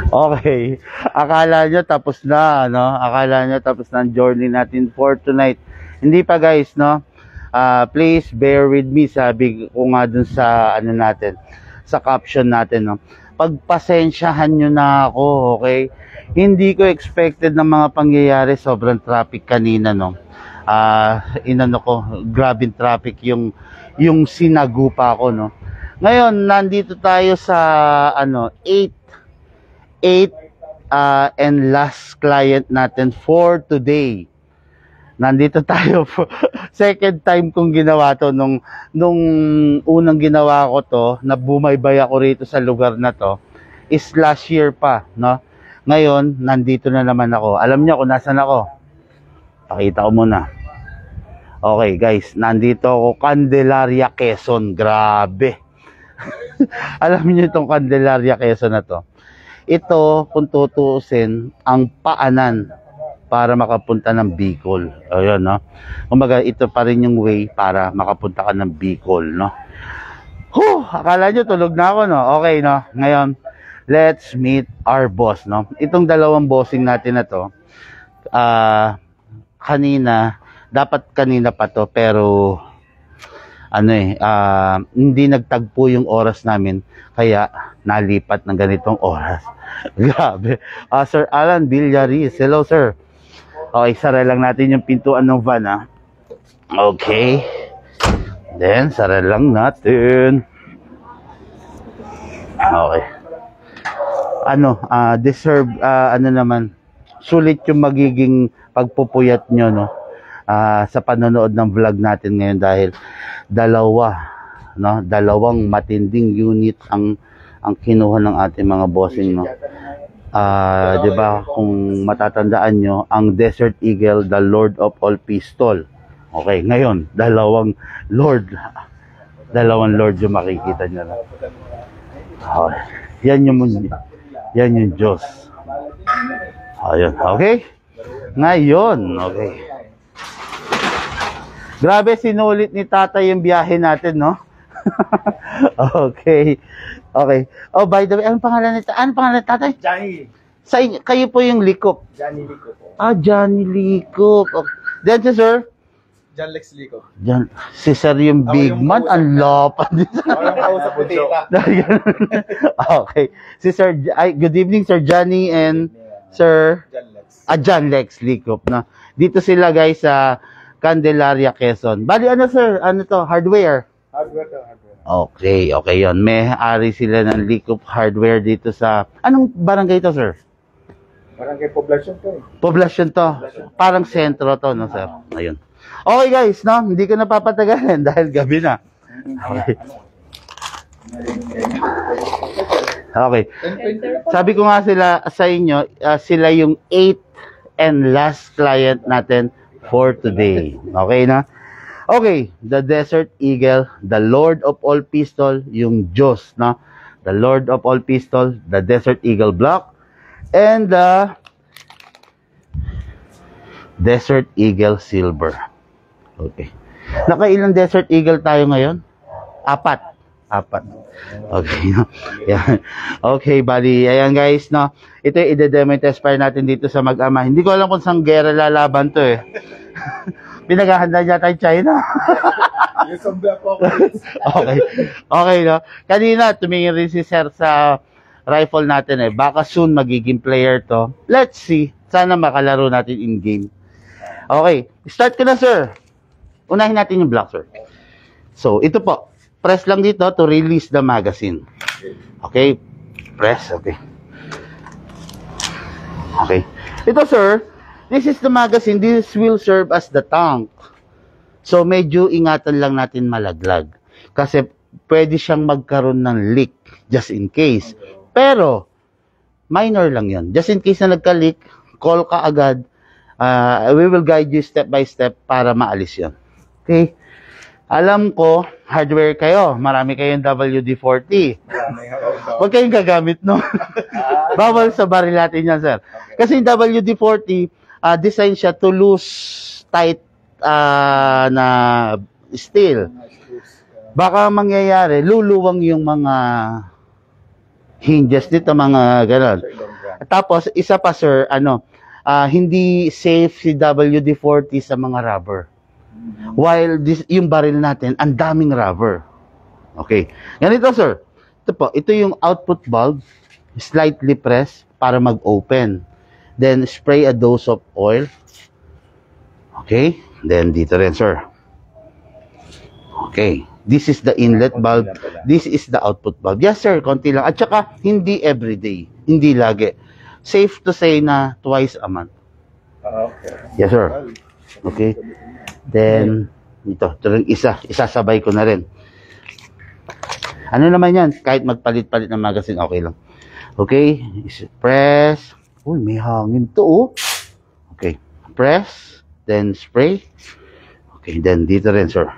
Okay. Akala nyo tapos na, no? Akala nyo tapos na ang journey natin for tonight. Hindi pa guys, no? Please bear with me. Sabi ko nga dun sa, ano natin, sa caption natin, no? Pagpasensyahan nyo na ako, okay? Hindi ko expected na mga pangyayari. Sobrang traffic kanina, no? Inano ko, grabing traffic yung sinagupa ko, no? Ngayon, nandito tayo sa, ano, 8 and last client natin for today. Nandito tayo for second time kong ginawa to nung unang ginawa ko to, na bumaybay ako rito sa lugar na to, is last year pa, no? Ngayon, nandito na naman ako. Alam niyo kung nasaan ako? Pakita ko muna. Okay, guys, nandito ako, Candelaria, Quezon. Grabe. Alam niyo itong Candelaria, Quezon na to? Ito, kung tutuusin, ang paanan para makapunta ng Bicol. Ayun, no? Kumbaga, ito pa rin yung way para makapunta ka ng Bicol, no? Akala nyo, tulog na ako, no? Okay, no? Ngayon, let's meet our boss, no? Itong dalawang bossing natin na to, dapat kanina pa to, pero ano hindi nagtagpo yung oras namin, kaya nalipat ng ganitong oras. Grabe. Sir Alan Villaris, hello sir. Okay, sara lang natin yung pintuan ng van, ha? Okay. Then, sara lang natin. Okay. Deserve, naman, sulit yung magiging pagpupuyat nyo, no? Sa panonood ng vlog natin ngayon, dahil dalawang matinding unit ang kinuha ng ating mga bossing, no? 'Di ba, kung matatandaan nyo, ang Desert Eagle, the Lord of all Pistol. Okay, ngayon dalawang Lord yung makikita nyo, no? Okay. Yan yung Diyos. Ayun, okay? Ngayon, okay. Grabe, sinulit ni tatay yung biyahe natin, no? Okay. Okay. Oh, by the way, anong pangalan ni tatay? Johnny. Kayo po yung Likop. Johnny Likop. Johnny Likop. Okay. Then si sir? John Lex Likop. Si sir yung big man, ang lapad. Ang kausap po tita. Okay. Si sir, good evening Sir Johnny and Sir John Lex. John Lex Likop, no? Dito sila guys sa Candelaria, Quezon. Bali, ano sir? Ano to? Hardware? Hardware. Okay, yun. May-ari sila ng Likop Hardware dito sa... Anong barangay to, sir? Barangay Poblacion to. Poblacion to. Parang sentro to, no, sir? Ayun. Okay, guys, no? Hindi ko napapatagalin dahil gabi na. Okay. Okay. Sabi ko nga sa inyo, sila yung 8th and last client natin for today. Okay na? Okay, the Desert Eagle, the Lord of all Pistol, yung Diyos, no? The Lord of all Pistol, the Desert Eagle block, and the Desert Eagle Silver. Okay. Nakailang Desert Eagle tayo ngayon? 4. Okay, no? Yan. Okay, bali, ayan guys, no? Ito yung ide-demo test fire natin dito sa Mag-ama. Hindi ko alam kung saan gera lalaban to, eh. Pinaghahanda niya tayo China. Okay, no? Kanina, tumingin rin si sir sa rifle natin, eh. Baka soon magiging player to. Let's see. Sana makalaro natin in-game. Okay, start ko na, sir. Unahin natin yung block, sir. So, ito po. Press lang dito to release the magazine. Okay? Press, okay. Okay. Ito, sir, this is the magazine. This will serve as the tank. So, medyo ingatan lang natin malaglag. Kasi, pwede siyang magkaroon ng leak, just in case. Pero, minor lang yun. Just in case na nagka-leak, call ka agad. We will guide you step by step para maalis yun. Okay? Alam ko, hardware kayo. Marami kayong WD-40. Huwag kayong gagamit, no? Bawal sa baril natin yan, sir. Kasi yung WD-40, design siya to loose tight na steel. Baka mangyayari, luluwang yung mga hinges dito, mga ganon. Tapos, isa pa sir, hindi safe si WD-40 sa mga rubber. While yung baril natin, ang daming rubber. Okay. Ganito sir. Ito po, ito yung output valve. Slightly press para mag-open. Then, spray a dose of oil. Okay. Then, dito rin sir. Okay. This is the inlet valve. This is the output valve. Yes sir, konti lang. At saka, hindi everyday. Hindi lagi. Safe to say na twice a month. Okay. Yes sir. Okay. Then, ito rin isasabay ko na rin. Ano naman yan? Kahit magpalit-palit ng magazine, okay lang. Okay. Press. Uy, may hangin to, oh. Okay. Press. Then, spray. Okay. Then, dito rin, sir.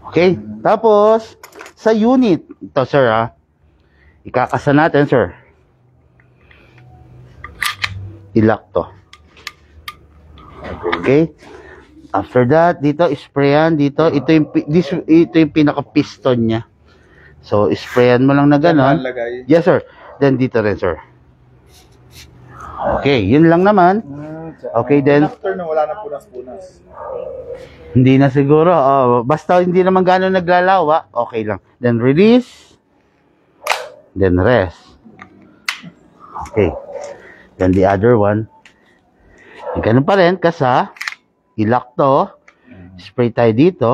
Okay. Tapos, sa unit, ito, sir, ikakasa natin, sir. I-lock to. Okay. After that, dito, sprayan dito. Ito yung pinaka-piston niya. So, sprayan mo lang na gano'n. Yes, sir. Then, dito rin, sir. Okay, yun lang naman. Okay, then. After na wala na punas-punas. Hindi na siguro. Basta hindi naman gano'n naglalawa, okay lang. Then, release. Then, rest. Okay. Then, the other one. Ganun pa rin, kasa. I-lock to. Spray tayo dito.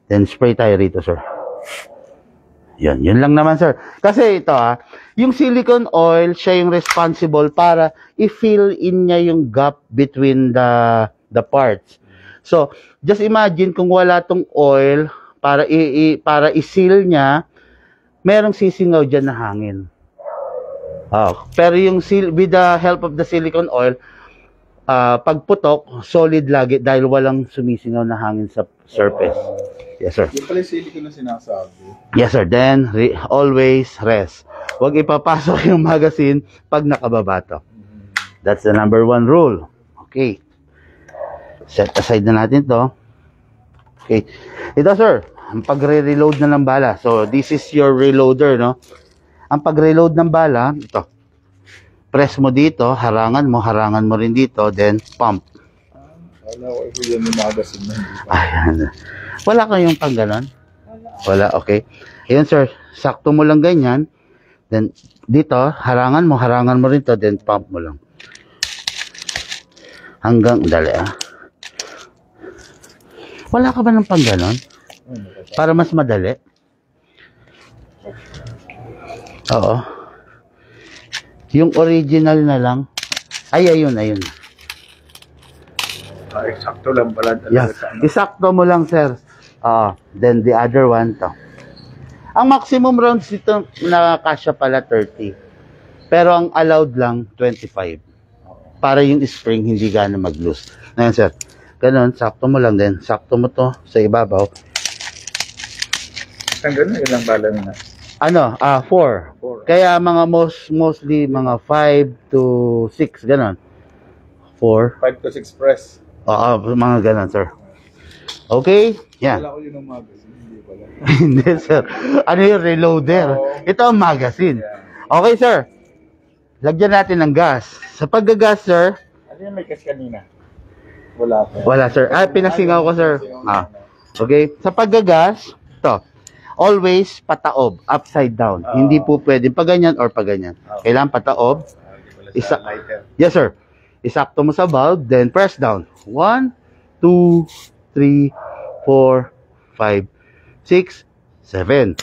Then, spray tayo rito, sir. Yun lang naman, sir. Kasi ito, yung silicone oil, siya yung responsible para i-fill in niya yung gap between the parts. So, just imagine kung wala tong oil para i-seal niya, merong sisingaw dyan na hangin. Pero yung with the help of the silicone oil, pagputok, solid lagi dahil walang sumisingaw na hangin sa surface. Yes, sir. Yung pala yung silicone na sinasabi. Yes, sir. Then, always rest. Huwag ipapasok yung magazine pag nakababa to. That's the number 1 rule. Okay. Set aside na natin to. Okay. Ito, sir. Ang pagre-reload na ng bala. So, this is your reloader, no? Ang pag-reload ng bala, ito. Press mo dito, harangan mo rin dito, then pump. Wala ko ito yan yung magazine na. Ayan. Wala kayong pang ganon? Wala, okay. Ayun, sir. Sakto mo lang ganyan. Then, dito, harangan mo rin to, then pump mo lang. Hanggang, dali Wala ka ba ng pang ganon? Para mas madali? Oo. Yung original na lang. Ayun. Eksakto lang pala. Yes. Isakto mo lang, sir. Then the other one to. Ang maximum rounds dito na kasya pala 30. Pero ang allowed lang 25. Para yung spring hindi gana mag-loose. Ngayon, sir. Ganon, sakto mo lang din. Sakto mo to sa ibabaw. Hanggang ilang bala na? 4. Kaya mga mostly mga 5 to 6, ganon. 4. 5 to 6 press. Mga ganon, sir. Okay? Yan. Wala ko yun ng magazine. Hindi pala. Hindi, sir. Ano yung reloader? Ito ang magazine. Okay, sir. Lagyan natin ng gas. Sa paggagas, sir. Ano yung may gas kanina? Wala pa. Wala, sir. Pinasingaw ko, sir. Okay. Sa paggagas, ito. Always pataob, upside down. Hindi po pwedeng paganyan or paganyan. Kailangan pataob. Yes, sir. Isakto mo sa valve, then press down. 1, 2, 3, 4, 5, 6, 7.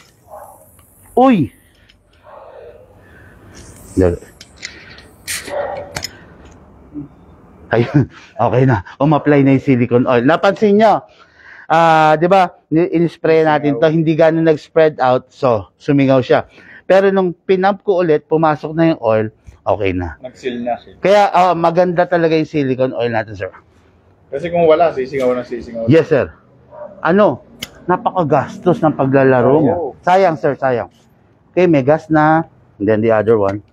Uy! Ayun. Okay na. Ma-apply na yung silicone oil. Napansin nyo, di ba, in-spray natin to, hindi gano'n nag-spread out, so sumingaw siya. Pero nung pinump ko ulit, pumasok na yung oil, okay na. Nag-seal na. Kaya maganda talaga yung silicone oil natin, sir. Kasi kung wala, sisingaw. Yes, sir. Napakagastos ng paglalaro mo. Sayang, sir, sayang. Okay, may gas na, and then the other one.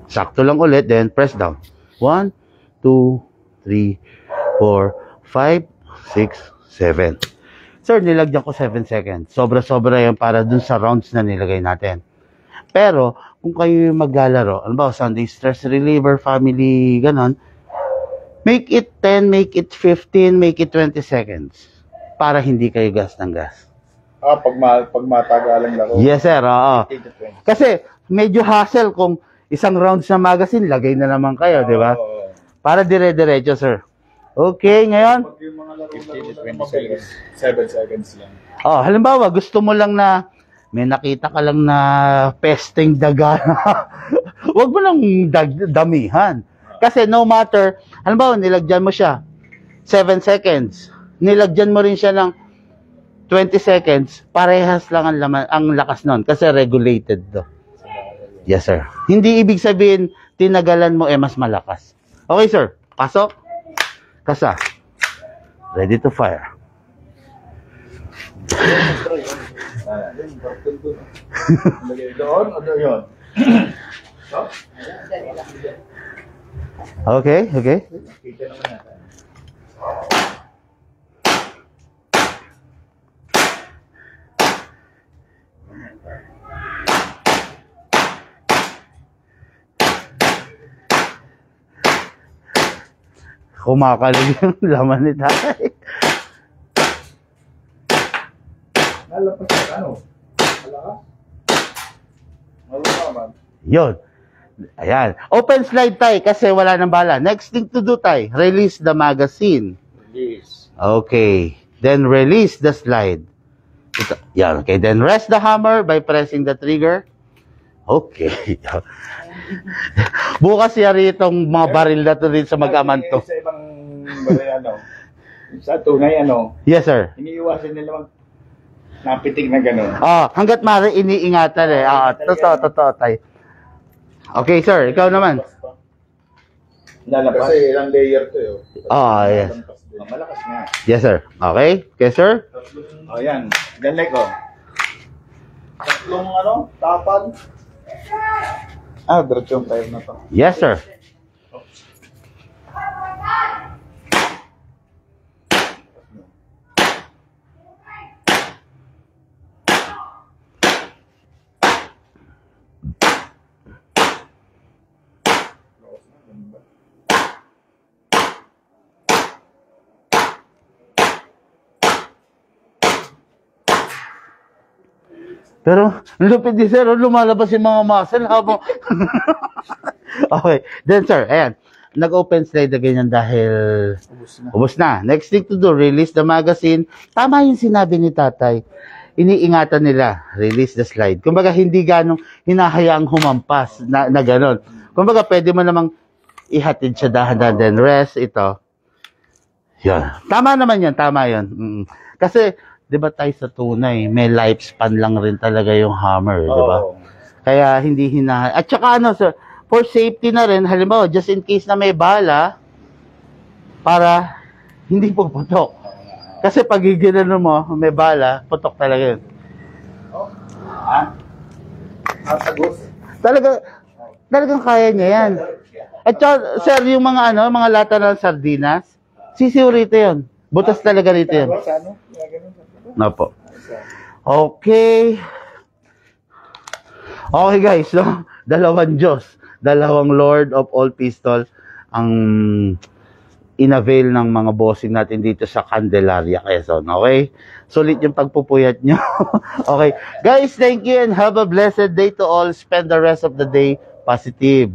Sakto lang ulit, then press down. 1, 2, 3, 4, 5, 6, 7. Sir, nilagyan ko 7 seconds. Sobra-sobra yan para dun sa rounds na nilagay natin. Pero, kung kayo maglalaro, ano ba, Sunday stress reliever, family, ganon, make it 10, make it 15, make it 20 seconds. Para hindi kayo gas ng gas. Pag matagalang laro. Yes, sir. Oo. 15 to 20. Kasi, medyo hassle kung isang rounds na magazine, lagay na naman kayo, di ba? Para dire-diretso, sir. Okay, ngayon? Pag yung mga laro 15 to 20 seconds, 7 seconds lang. Halimbawa, gusto mo lang na may nakita ka lang na pesting daga. Huwag mo lang damihan. Kasi no matter, halimbawa, nilagyan mo siya 7 seconds. Nilagyan mo rin siya ng 20 seconds. Parehas lang ang, ang lakas nun. Kasi regulated to. Yes, sir. Hindi ibig sabihin, tinagalan mo mas malakas. Okay, sir. Pasok. Kasa. Ready to fire. Doon o doon yun? Okay, okay. Kita naman natin. Kumakalig yung laman ni tatay. Nalapas ka, ano? Malakas? Malakas. Yun. Ayan. Open slide tayo kasi wala nang bala. Next thing to do tayo, release the magazine. Release. Okay. Then release the slide. Ito. Yan. Okay. Then rest the hammer by pressing the trigger. Okay. Bukas yari itong mga baril na to rin sa mag-aman to. Sa ibang baril, ano? Sa tunay, ano? Yes, sir. Iniiwasan nila napitig na gano'n. Hanggat maaari iniingatan eh. Totoo tayo. Okay, sir. Ikaw naman. Lalapas. Kasi ilang layer to yun. Yes. Malakas nga. Yes, sir. Okay. Okay, sir. Yan. Ganlek ko. Tatlong ano? Tapan. Diretso yung fire na to. Yes, sir. Pero, lupit din sir, lumalabas yung mga muscle habang... Okay. Then sir, ayan. Nag-open slide na ganyan dahil... Ubus na. Next thing to do, release the magazine. Tama yung sinabi ni tatay. Iniingatan nila, release the slide. Kumbaga, hindi ganong hinahayaang humampas na ganon. Kumbaga, pwede mo namang ihatid siya dahan-dahan. Then rest, ito. Yan. Tama naman yan, tama yun. Kasi, di ba tayo sa tunay, may lifespan lang rin talaga yung hammer, di ba? Kaya hindi At saka ano, sir, for safety na rin, halimbawa, just in case na may bala, para hindi puputok. Kasi pag gigilano mo, may bala, putok talaga yun. Talagang kaya niya yan. At saka, sir, yung mga mga lata ng sardinas, sisiw rito yun. Butas talaga rito yun. Napo. Okay. Okay guys, no? Dalawang Diyos, dalawang Lord of all pistol ang inavail ng mga bossing natin dito sa Candelaria, Quezon. Okay? Sulit yung pagpupuyat nyo. Okay. Guys, thank you and have a blessed day to all. Spend the rest of the day positive.